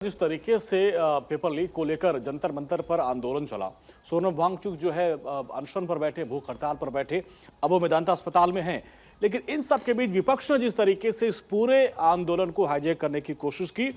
जिस तरीके से पेपर लीक को लेकर जंतर मंतर पर आंदोलन चला, सोनम वांगचुक जो है अनशन पर बैठे, भूख हड़ताल पर बैठे, अब वो मेदांता अस्पताल में हैं। लेकिन इन सब के बीच विपक्ष ने जिस तरीके से इस पूरे आंदोलन को हाईजैक करने की कोशिश की,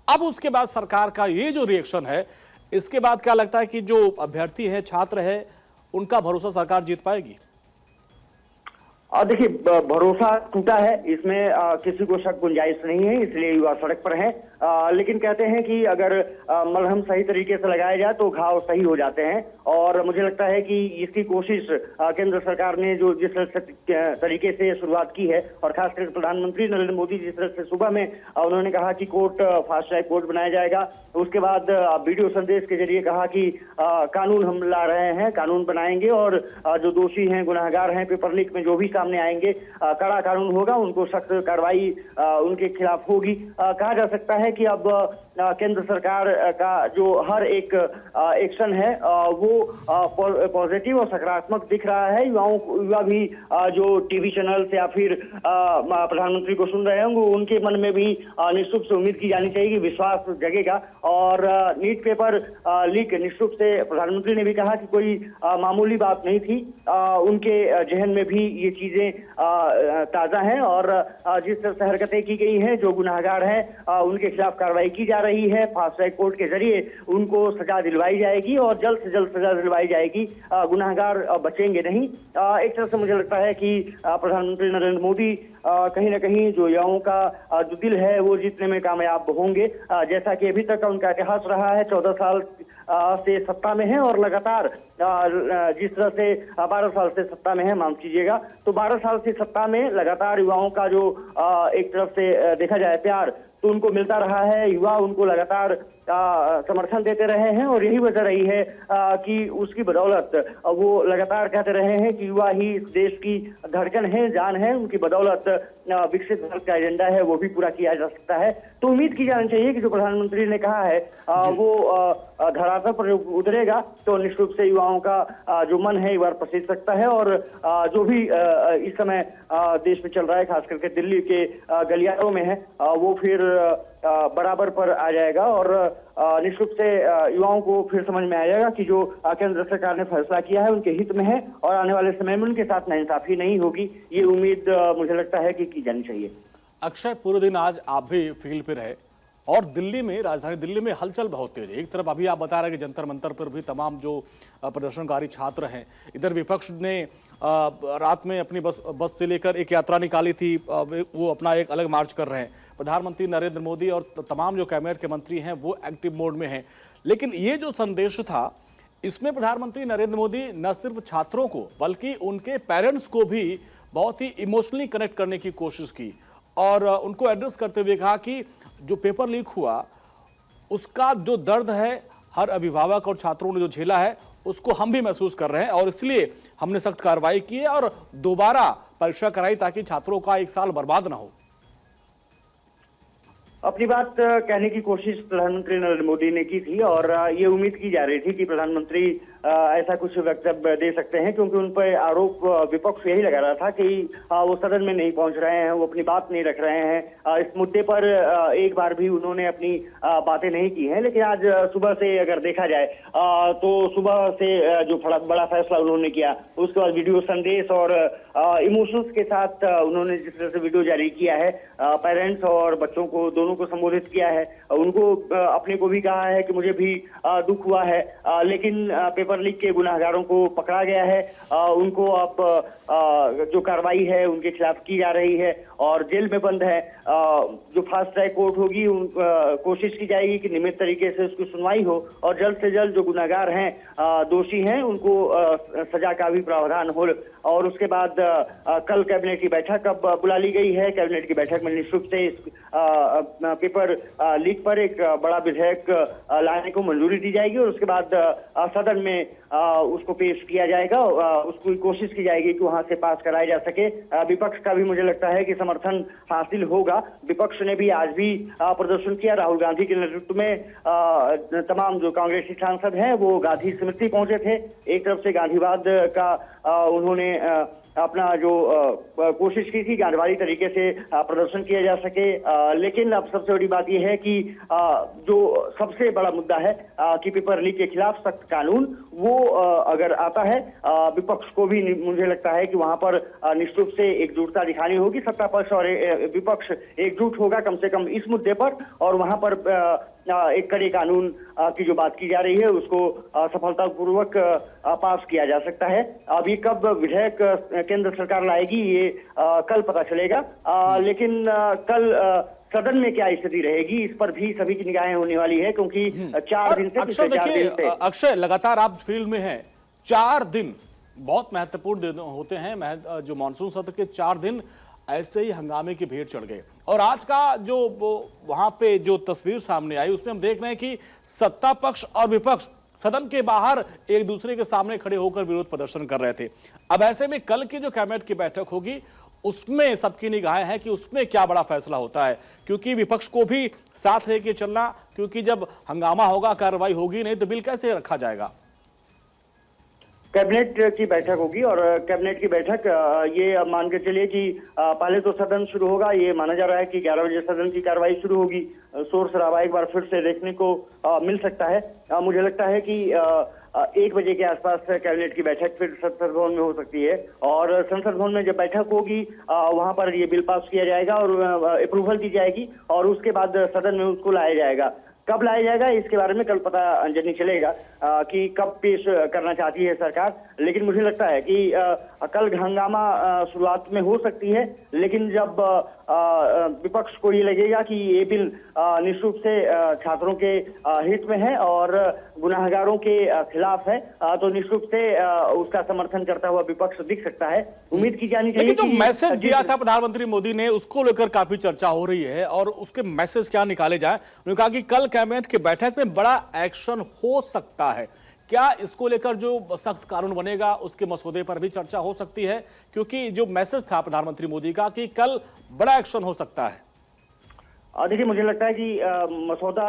अब उसके बाद सरकार का ये जो रिएक्शन है, इसके बाद क्या लगता है कि जो अभ्यर्थी है, छात्र है, उनका भरोसा सरकार जीत पाएगी? देखिए, भरोसा टूटा है, इसमें किसी को शक गुंजाइश नहीं है, इसलिए युवा सड़क पर हैं। लेकिन कहते हैं कि अगर मलहम सही तरीके से लगाया जाए तो घाव सही हो जाते हैं। और मुझे लगता है कि इसकी कोशिश केंद्र सरकार ने जो जिस तरीके से शुरुआत की है, और खासकर प्रधानमंत्री नरेंद्र मोदी जिस तरह से सुबह में उन्होंने कहा कि कोर्ट फास्ट ट्रैक कोर्ट बनाया जाएगा, उसके बाद वीडियो संदेश के जरिए कहा कि कानून हम ला रहे हैं, कानून बनाएंगे और जो दोषी हैं, गुनाहगार हैं, पेपर लीक में जो भी सामने आएंगे कड़ा कानून होगा, उनको सख्त कार्रवाई उनके खिलाफ होगी। कहा जा सकता है कि अब केंद्र सरकार का जो हर एक एक्शन है वो पॉजिटिव और सकारात्मक दिख रहा है। युवा भी जो टीवी चैनल से या फिर प्रधानमंत्री को सुन रहे होंगे, उनके मन में भी निश्चित रूप से उम्मीद की जानी चाहिए कि विश्वास जगेगा। और नीट पेपर लीक निश्चित रूप से प्रधानमंत्री ने भी कहा कि कोई मामूली बात नहीं थी, उनके जहन में भी ये चीजें ताजा हैं और जिस तरह से हरकतें की गई हैं, जो गुनाहगार हैं उनके खिलाफ कार्रवाई की जा रही है, फास्ट ट्रैक कोर्ट के जरिए उनको सजा दिलवाई जाएगी और जल्द से जल्द सजा दिलवाई जाएगी, गुनाहगार बचेंगे नहीं। एक तरह से मुझे लगता है कि प्रधानमंत्री नरेंद्र मोदी कहीं ना कहीं जो युवाओं का जो दिल है वो जीतने में कामयाब होंगे। जैसा कि अभी तक का उनका इतिहास रहा है, 14 साल से सत्ता में है और लगातार जिस तरह से 12 साल से सत्ता में है, माफ कीजिएगा, तो 12 साल से सत्ता में लगातार युवाओं का जो एक तरफ से देखा जाए प्यार तो उनको मिलता रहा है। युवा उनको लगातार समर्थन देते रहे हैं और यही वजह रही है कि उसकी बदौलत वो लगातार कहते रहे हैं कि युवा ही इस देश की धड़कन है, जान है। उनकी बदौलत विकसित भारत का एजेंडा है वो भी पूरा किया जा सकता है। तो उम्मीद की जानी चाहिए कि जो प्रधानमंत्री ने कहा है वो धरातल पर उतरेगा तो निश्चित रूप से युवाओं का जो मन है एक बार पसीज सकता है। और जो भी इस समय देश में चल रहा है, खास करके दिल्ली के गलियारों में है, वो फिर बराबर पर आ जाएगा और निश्चित रूप से युवाओं को फिर समझ में आ जाएगा कि जो केंद्र सरकार ने फैसला किया है उनके हित में है और आने वाले समय में उनके साथ नाइंसाफी नहीं होगी। ये उम्मीद मुझे लगता है कि की जानी चाहिए। अक्षय, पूरे दिन आज आप भी फील्ड पे रहे और दिल्ली में, राजधानी दिल्ली में हलचल बहुत तेज है। एक तरफ अभी आप बता रहे हैं कि जंतर मंतर पर भी तमाम जो प्रदर्शनकारी छात्र हैं, इधर विपक्ष ने रात में अपनी बस से लेकर एक यात्रा निकाली थी, वो अपना एक अलग मार्च कर रहे हैं। प्रधानमंत्री नरेंद्र मोदी और तमाम जो कैबिनेट के मंत्री हैं वो एक्टिव मोड में हैं। लेकिन ये जो संदेश था, इसमें प्रधानमंत्री नरेंद्र मोदी न सिर्फ छात्रों को बल्कि उनके पेरेंट्स को भी बहुत ही इमोशनली कनेक्ट करने की कोशिश की और उनको एड्रेस करते हुए कहा कि जो पेपर लीक हुआ उसका जो दर्द है हर अभिभावक और छात्रों ने जो झेला है उसको हम भी महसूस कर रहे हैं और इसलिए हमने सख्त कार्रवाई की है और दोबारा परीक्षा कराई ताकि छात्रों का एक साल बर्बाद ना हो। अपनी बात कहने की कोशिश प्रधानमंत्री नरेंद्र मोदी ने की थी और ये उम्मीद की जा रही थी कि प्रधानमंत्री ऐसा कुछ वक्तव्य दे सकते हैं, क्योंकि उन पर आरोप विपक्ष यही लगा रहा था कि वो सदन में नहीं पहुंच रहे हैं, वो अपनी बात नहीं रख रहे हैं। इस मुद्दे पर एक बार भी उन्होंने अपनी बातें नहीं की हैं। लेकिन आज सुबह से अगर देखा जाए तो सुबह से जो बड़ा फैसला उन्होंने किया, उसके बाद वीडियो संदेश और इमोशंस के साथ उन्होंने जिस तरह से वीडियो जारी किया है, पेरेंट्स और बच्चों को दोनों को संबोधित किया है, उनको अपने को भी कहा है कि मुझे भी दुख हुआ है, लेकिन पेपर लीक के गुनाहगारों को पकड़ा गया है, उनको अब जो कार्रवाई है उनके खिलाफ की जा रही है और जेल में बंद है। जो फास्ट ट्रैक कोर्ट होगी कोशिश की जाएगी कि नियमित तरीके से उसकी सुनवाई हो और जल्द से जल्द जो गुनाहगार हैं, दोषी हैं, उनको सजा का भी प्रावधान हो। और उसके बाद कल कैबिनेट की बैठक अब बुला ली गई है। कैबिनेट की बैठक में निश्चित रूप से इस पेपर लीक पर एक बड़ा विधेयक लाने को मंजूरी दी जाएगी और उसके बाद सदन में उसको पेश किया जाएगा। उसकी कोशिश की जाएगी कि वहां से पास कराया जा सके। विपक्ष का भी मुझे लगता है कि समर्थन हासिल होगा। विपक्ष ने भी आज भी प्रदर्शन किया। राहुल गांधी के नेतृत्व में तमाम जो कांग्रेसी सांसद हैं वो गांधी स्मृति पहुंचे थे। एक तरफ से गांधीवाद का उन्होंने अपना जो कोशिश की थी गांधीवादी तरीके से प्रदर्शन किया जा सके, लेकिन अब सबसे बड़ी बात यह है कि जो सबसे बड़ा मुद्दा है कि पेपर लीक के खिलाफ सख्त कानून, वो अगर आता है विपक्ष को भी मुझे लगता है कि वहां पर निश्चित रूप से एकजुटता दिखानी होगी। सत्ता पक्ष और विपक्ष एकजुट होगा कम से कम इस मुद्दे पर, और वहां पर एक कड़े कानून की जो बात की जा रही है उसको सफलतापूर्वक पास किया जा सकता है। अब ये कब विधेयक केंद्र सरकार लाएगी ये कल पता चलेगा, लेकिन कल सदन में क्या स्थिति रहेगी इस पर भी सभी की निगाहें होने वाली है, क्योंकि 4 दिन से अक्षय देखिए, अक्षय लगातार आप फील्ड में हैं, 4 दिन बहुत महत्वपूर्ण दिन होते हैं। जो मानसून सत्र के 4 दिन ऐसे ही हंगामे की भीड़ चढ़ गए, और आज का जो वहां पे जो तस्वीर सामने आई उसमें हम देख रहे हैं कि सत्ता पक्ष और विपक्ष सदन के बाहर एक दूसरे के सामने खड़े होकर विरोध प्रदर्शन कर रहे थे। अब ऐसे में कल की जो कैबिनेट की बैठक होगी उसमें सबकी निगाहें हैं कि उसमें क्या बड़ा फैसला होता है, क्योंकि विपक्ष को भी साथ लेके चलना, क्योंकि जब हंगामा होगा, कार्रवाई होगी नहीं तो बिल कैसे रखा जाएगा। कैबिनेट की बैठक होगी, और कैबिनेट की बैठक ये मान के चलिए कि पहले तो सदन शुरू होगा। ये माना जा रहा है कि 11 बजे सदन की कार्रवाई शुरू होगी। शोर शराबा एक बार फिर से देखने को मिल सकता है। मुझे लगता है कि 1 बजे के आसपास कैबिनेट की बैठक फिर संसद भवन में हो सकती है, और संसद भवन में जब बैठक होगी वहां पर ये बिल पास किया जाएगा और अप्रूवल दी जाएगी, और उसके बाद सदन में उसको लाया जाएगा। कब लाया जाएगा इसके बारे में कल पता नहीं चलेगा कि कब पेश करना चाहती है सरकार, लेकिन मुझे लगता है कि कल हंगामा शुरुआत में हो सकती है, लेकिन जब विपक्ष को ये लगेगा कि ये बिल निश्चित रूप से छात्रों के हित में है और गुनाहगारों के खिलाफ है, तो निश्चित रूप से उसका समर्थन करता हुआ विपक्ष दिख सकता है। उम्मीद की जानी चाहिए। लेकिन जो मैसेज दिया था प्रधानमंत्री मोदी ने उसको लेकर काफी चर्चा हो रही है, और उसके मैसेज क्या निकाले जाए। उन्होंने कहा कि कल कैबिनेट की बैठक में बड़ा एक्शन हो सकता है। क्या इसको लेकर जो सख्त कानून बनेगा उसके मसौदे पर भी चर्चा हो सकती है, क्योंकि जो मैसेज था प्रधानमंत्री मोदी का कि कल बड़ा एक्शन हो सकता है। देखिए, मुझे लगता है कि मसौदा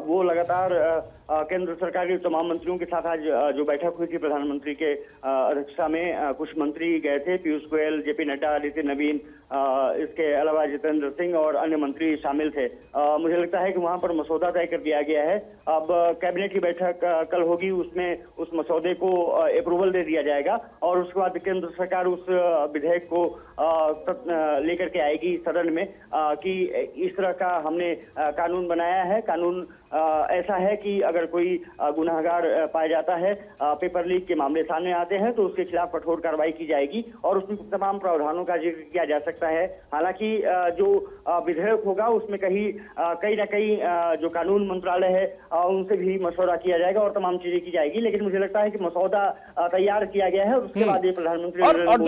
वो लगातार केंद्र सरकार के तमाम मंत्रियों के साथ आज जो बैठक हुई थी प्रधानमंत्री के अध्यक्षता में, कुछ मंत्री गए थे, पीयूष गोयल, जेपी नड्डा, नितिन नवीन, इसके अलावा जितेंद्र सिंह और अन्य मंत्री शामिल थे। मुझे लगता है कि वहां पर मसौदा तय कर दिया गया है। अब कैबिनेट की बैठक कल होगी, उसमें उस मसौदे को अप्रूवल दे दिया जाएगा, और उसके बाद केंद्र सरकार उस विधेयक को लेकर के आएगी सदन में कि इस तरह का हमने कानून बनाया है। कानून ऐसा है कि अगर कोई गुनाहगार पाया जाता है, पेपर लीक के मामले सामने आते हैं, तो उसके खिलाफ कठोर कार्रवाई की जाएगी और उसमें तमाम प्रावधानों का जिक्र किया जा सकता है। हालांकि जो विधेयक होगा उसमें कहीं ना कहीं जो कानून मंत्रालय है उनसे भी मशवरा किया जाएगा और तमाम चीजें की जाएगी, लेकिन मुझे लगता है कि मसौदा तैयार किया गया है और उसके बाद ये प्रधानमंत्री और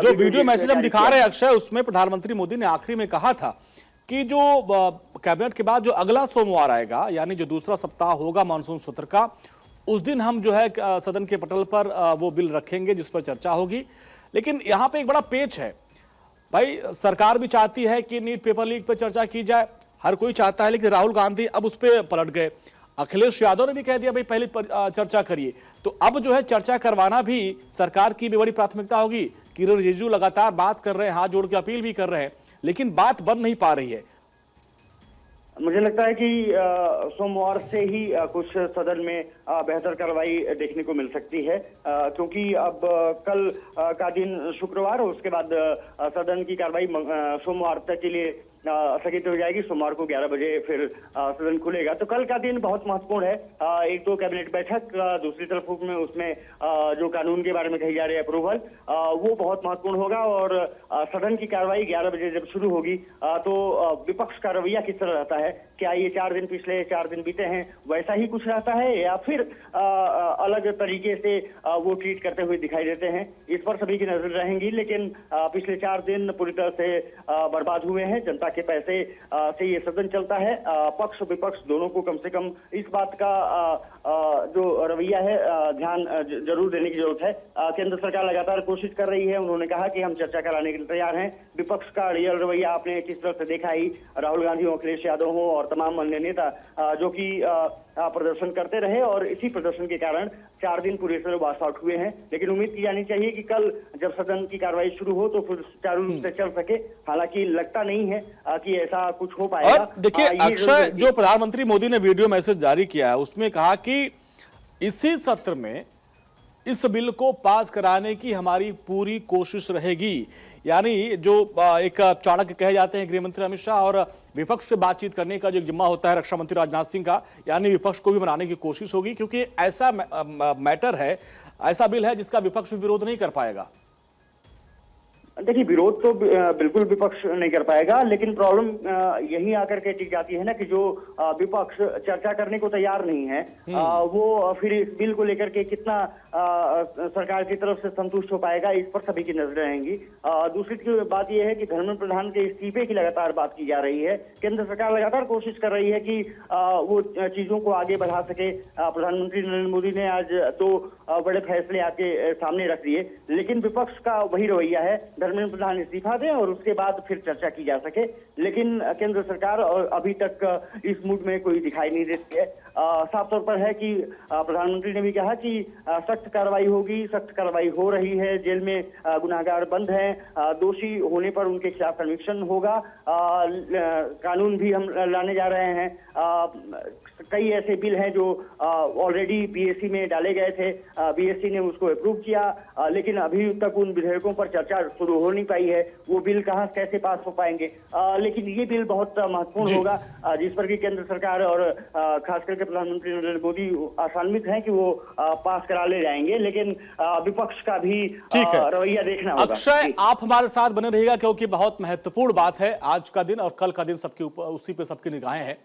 जो वीडियो मैसेज हम दिखा रहे हैं अक्षय, उसमें प्रधानमंत्री मोदी ने आखिरी में कहा था कि जो कैबिनेट के बाद जो अगला सोमवार आएगा, यानी जो दूसरा सप्ताह होगा मानसून सत्र का, उस दिन हम जो है सदन के पटल पर वो बिल रखेंगे जिस पर चर्चा होगी। लेकिन यहाँ पे एक बड़ा पेच है भाई, सरकार भी चाहती है कि नीट पेपर लीक पर चर्चा की जाए, हर कोई चाहता है, लेकिन राहुल गांधी अब उस पर पलट गए। अखिलेश यादव ने भी कह दिया भाई पहले चर्चा करिए, तो अब जो है चर्चा करवाना भी सरकार की भी बड़ी प्राथमिकता होगी। किरण रिजिजू लगातार बात कर रहे हैं, हाथ जोड़ के अपील भी कर रहे हैं, लेकिन बात बन नहीं पा रही है। मुझे लगता है कि सोमवार से ही कुछ सदन में बेहतर कार्रवाई देखने को मिल सकती है, क्योंकि अब कल का दिन शुक्रवार, उसके बाद सदन की कार्रवाई सोमवार तक के लिए स्थगित हो जाएगी। सोमवार को 11 बजे फिर सदन खुलेगा, तो कल का दिन बहुत महत्वपूर्ण है। एक तो कैबिनेट बैठक, दूसरी तरफ उसमें जो कानून के बारे में कही जा रही है अप्रूवल, वो बहुत महत्वपूर्ण होगा। और सदन की कार्रवाई 11 बजे जब शुरू होगी तो विपक्ष का रवैया किस तरह रहता है, क्या ये 4 दिन पिछले 4 दिन बीते हैं वैसा ही कुछ रहता है, या फिर अलग तरीके से वो ट्रीट करते हुए दिखाई देते हैं, इस पर सभी की नजर रहेंगी। लेकिन पिछले 4 दिन पूरी तरह से बर्बाद हुए हैं, जनता के पैसे से ये सदन चलता है। पक्ष विपक्ष दोनों को कम से कम इस बात का जो रवैया है ध्यान जरूर देने की जरूरत है। केंद्र सरकार लगातार कोशिश कर रही है, उन्होंने कहा कि हम चर्चा कराने के लिए तैयार हैं। विपक्ष का रियल रवैया आपने किस तरह से देखा ही, राहुल गांधी हो, अखिलेश यादव हो और तमाम अन्य नेता जो कि प्रदर्शन करते रहे और इसी प्रदर्शन के कारण 4 दिन पूरे तरह वॉश आउट हुए हैं। लेकिन उम्मीद की जानी चाहिए कि कल जब सदन की कार्रवाई शुरू हो तो फिर सुचारू रूप से चल सके। हालांकि लगता नहीं है कि ऐसा कुछ हो पाएगा। और देखिए अक्षय, जो प्रधानमंत्री मोदी ने वीडियो मैसेज जारी किया है उसमें कहा कि इसी सत्र में इस बिल को पास कराने की हमारी पूरी कोशिश रहेगी। यानी जो एक चाणक्य कहे जाते हैं गृह मंत्री अमित शाह, और विपक्ष से बातचीत करने का जो जिम्मा होता है रक्षा मंत्री राजनाथ सिंह का, यानी विपक्ष को भी मनाने की कोशिश होगी, क्योंकि ऐसा मैटर है, ऐसा बिल है जिसका विपक्ष विरोध नहीं कर पाएगा। देखिए, विरोध तो बिल्कुल विपक्ष नहीं कर पाएगा, लेकिन प्रॉब्लम यही आकर के टिक जाती है ना कि जो विपक्ष चर्चा करने को तैयार नहीं है, वो फिर इस बिल को लेकर के कितना सरकार की तरफ से संतुष्ट हो पाएगा, इस पर सभी की नजर रहेंगी। दूसरी बात यह है कि धर्मेंद्र प्रधान के इस्तीफे की लगातार बात की जा रही है। केंद्र सरकार लगातार कोशिश कर रही है कि वो चीजों को आगे बढ़ा सके। प्रधानमंत्री नरेंद्र मोदी ने आज 2 बड़े फैसले आपके सामने रख दिए, लेकिन विपक्ष का वही रवैया है, धर्मेंद्र प्रधान इस्तीफा दें और उसके बाद फिर चर्चा की जा सके। लेकिन केंद्र सरकार और अभी तक इस मूड में कोई दिखाई नहीं देती है। साफ तौर पर है कि प्रधानमंत्री ने भी कहा कि सख्त कार्रवाई होगी, सख्त कार्रवाई हो रही है, जेल में गुनाहगार बंद हैं, दोषी होने पर उनके खिलाफ कन्विक्शन होगा, कानून भी हम लाने जा रहे हैं। कई ऐसे बिल हैं जो ऑलरेडी बीएससी में डाले गए थे, बीएससी ने उसको अप्रूव किया, लेकिन अभी तक उन विधेयकों पर चर्चा शुरू हो नहीं पाई है। वो बिल कहां कैसे पास हो पाएंगे, लेकिन ये बिल बहुत महत्वपूर्ण होगा, जिस पर कि केंद्र सरकार और खास करके प्रधानमंत्री नरेंद्र मोदी आशान्वित हैं कि वो पास करा ले जाएंगे। लेकिन विपक्ष का भी रवैया देखना होगा। अक्षय, आप हमारे साथ बने रहिएगा, क्योंकि बहुत महत्वपूर्ण बात है आज का दिन और कल का दिन, सबके ऊपर उसी पे सबकी निगाहें हैं।